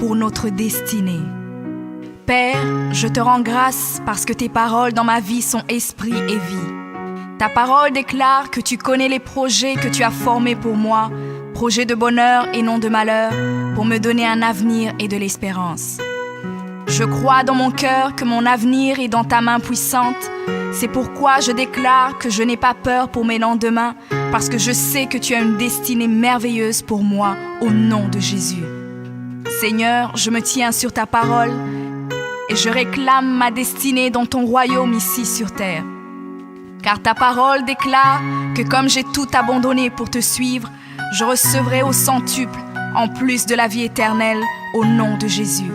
pour notre destinée. Père, je te rends grâce parce que tes paroles dans ma vie sont esprit et vie. Ta parole déclare que tu connais les projets que tu as formés pour moi, projets de bonheur et non de malheur, pour me donner un avenir et de l'espérance. Je crois dans mon cœur que mon avenir est dans ta main puissante. C'est pourquoi je déclare que je n'ai pas peur pour mes lendemains, parce que je sais que tu as une destinée merveilleuse pour moi, au nom de Jésus. Seigneur, je me tiens sur ta parole et je réclame ma destinée dans ton royaume ici sur terre. Car ta parole déclare que comme j'ai tout abandonné pour te suivre, je recevrai au centuple, en plus de la vie éternelle, au nom de Jésus.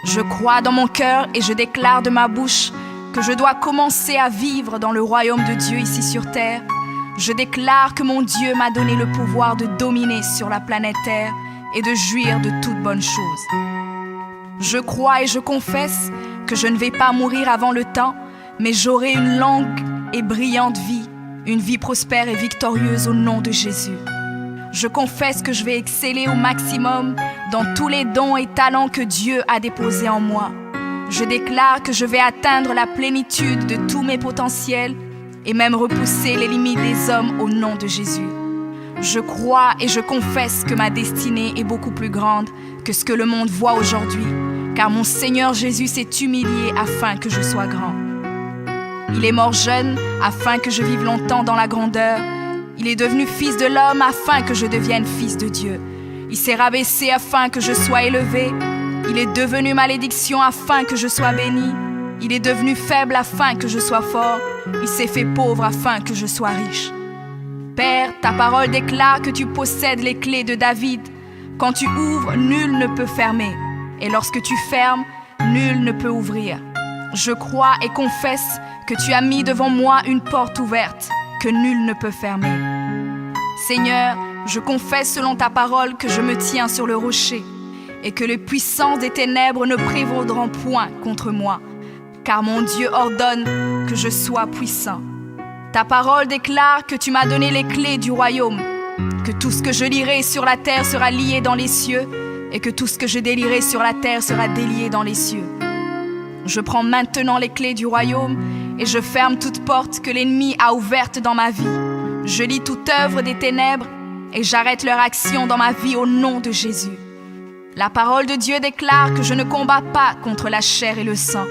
Je crois dans mon cœur et je déclare de ma bouche que je dois commencer à vivre dans le royaume de Dieu ici sur terre. Je déclare que mon Dieu m'a donné le pouvoir de dominer sur la planète Terre et de jouir de toutes bonnes choses. Je crois et je confesse que je ne vais pas mourir avant le temps, mais j'aurai une longue et brillante vie, une vie prospère et victorieuse au nom de Jésus. Je confesse que je vais exceller au maximum dans tous les dons et talents que Dieu a déposés en moi. Je déclare que je vais atteindre la plénitude de tous mes potentiels et même repousser les limites des hommes au nom de Jésus. Je crois et je confesse que ma destinée est beaucoup plus grande que ce que le monde voit aujourd'hui, car mon Seigneur Jésus s'est humilié afin que je sois grand. Il est mort jeune afin que je vive longtemps dans la grandeur. Il est devenu fils de l'homme afin que je devienne fils de Dieu. Il s'est rabaissé afin que je sois élevé. Il est devenu malédiction afin que je sois béni. Il est devenu faible afin que je sois fort. Il s'est fait pauvre afin que je sois riche. Père, ta parole déclare que tu possèdes les clés de David. Quand tu ouvres, nul ne peut fermer. Et lorsque tu fermes, nul ne peut ouvrir. Je crois et confesse que tu as mis devant moi une porte ouverte que nul ne peut fermer. Seigneur, je confesse selon ta parole que je me tiens sur le rocher et que les puissances des ténèbres ne prévaudront point contre moi, car mon Dieu ordonne que je sois puissant. Ta parole déclare que tu m'as donné les clés du royaume, que tout ce que je lierai sur la terre sera lié dans les cieux et que tout ce que je délierai sur la terre sera délié dans les cieux. Je prends maintenant les clés du royaume et je ferme toute porte que l'ennemi a ouverte dans ma vie. Je lis toute œuvre des ténèbres et j'arrête leur action dans ma vie au nom de Jésus. La parole de Dieu déclare que je ne combats pas contre la chair et le sang,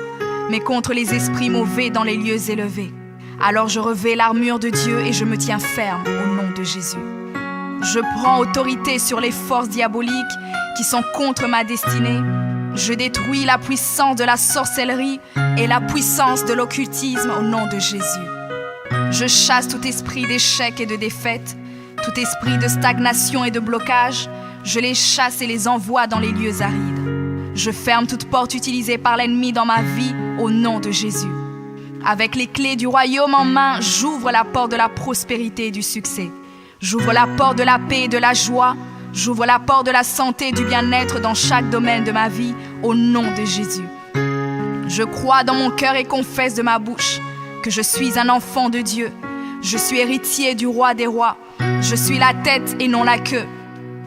mais contre les esprits mauvais dans les lieux élevés. Alors je revêts l'armure de Dieu et je me tiens ferme au nom de Jésus. Je prends autorité sur les forces diaboliques qui sont contre ma destinée. Je détruis la puissance de la sorcellerie et la puissance de l'occultisme au nom de Jésus. Je chasse tout esprit d'échec et de défaite, tout esprit de stagnation et de blocage. Je les chasse et les envoie dans les lieux arides. Je ferme toute porte utilisée par l'ennemi dans ma vie au nom de Jésus. Avec les clés du royaume en main, j'ouvre la porte de la prospérité et du succès. J'ouvre la porte de la paix et de la joie. J'ouvre la porte de la santé et du bien-être dans chaque domaine de ma vie, au nom de Jésus. Je crois dans mon cœur et confesse de ma bouche que je suis un enfant de Dieu. Je suis héritier du roi des rois. Je suis la tête et non la queue.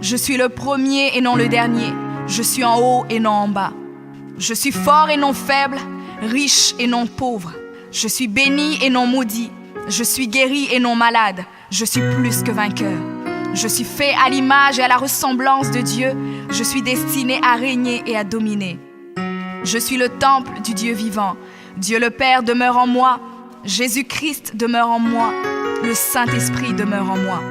Je suis le premier et non le dernier. Je suis en haut et non en bas. Je suis fort et non faible, riche et non pauvre. Je suis béni et non maudit. Je suis guéri et non malade. Je suis plus que vainqueur. Je suis fait à l'image et à la ressemblance de Dieu. Je suis destiné à régner et à dominer. Je suis le temple du Dieu vivant. Dieu le Père demeure en moi. Jésus-Christ demeure en moi. Le Saint-Esprit demeure en moi.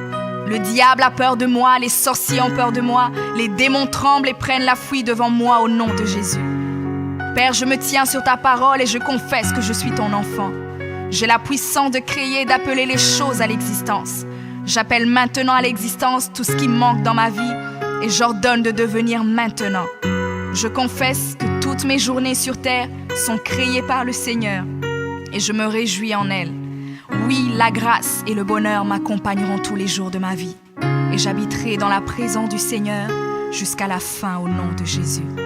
Le diable a peur de moi, les sorciers ont peur de moi, les démons tremblent et prennent la fuite devant moi au nom de Jésus. Père, je me tiens sur ta parole et je confesse que je suis ton enfant. J'ai la puissance de créer et d'appeler les choses à l'existence. J'appelle maintenant à l'existence tout ce qui manque dans ma vie et j'ordonne de devenir maintenant. Je confesse que toutes mes journées sur terre sont créées par le Seigneur et je me réjouis en elles. Oui, la grâce et le bonheur m'accompagneront tous les jours de ma vie et j'habiterai dans la présence du Seigneur jusqu'à la fin au nom de Jésus.